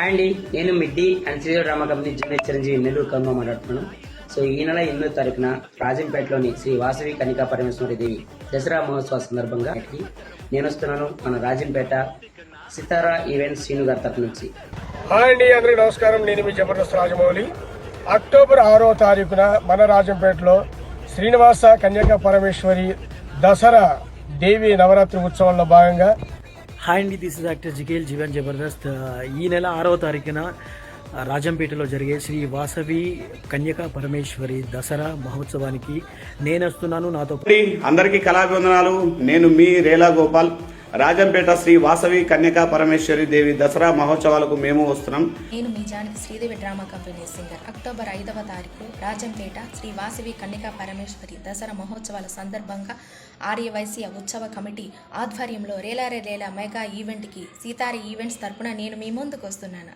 Hi అండి, నేను Middi and Sridevi drama company junior Chiranjeevi Nellore Kamma మాట్లాడుతున్నాను. సో ఈ నెల 8వ తారీఖున రాజంపేటలోని శ్రీ వాసవి కన్నికా పరమేశ్వరి దేవి దసరా మహోత్సవ సందర్భంగా నేను వస్తున్నాను మన రాజంపేట సితారా ఈవెంట్స్ శ్రీను గారి తరఫు నుంచి. హాయ్ అండి, అందరికీ నమస్కారం. నేను మీ జబర్దస్త్ రాజమౌళి. అక్టోబర్ 6వ తారీఖున మన రాజంపేటలో శ్రీనివాస కన్యకా పరమేశ్వరి దసరా దేవి నవరాత్రి ఉత్సవంలో భాగంగా. హాయ్ అండి, దిస్ ఇస్ యాక్టర్ జికేల్ జీవన్ జబర్దస్త్. ఈ నెల 6వ తారీఖున రాజంపేటలో జరిగే శ్రీ వాసవి కన్యకా పరమేశ్వరి దసరా మహోత్సవానికి నేను వస్తున్నాను. నాతో అందరికీ కళాభివందనాలు. నేను మీ రేలా గోపాల్. రాజంపేట శ్రీ వాసవి కన్యకా పరమేశ్వరి దేవి దసరా మహోత్సవాలకు మేము వస్తున్నాం. నేను మీ Janaki Sridevi drama company singer. October 5వ తారీఖు రాజంపేట శ్రీ వాసవి కన్యకా పరమేశ్వరి దసరా మహోత్సవాల సందర్భంగా ఆర్యవైశ్య ఉత్సవ కమిటీ ఆధ్వర్యంలో రేలా మెగా ఈవెంట్కి సీతారి ఈవెంట్స్ తరపున నేను మీ ముందుకు వస్తున్నాను.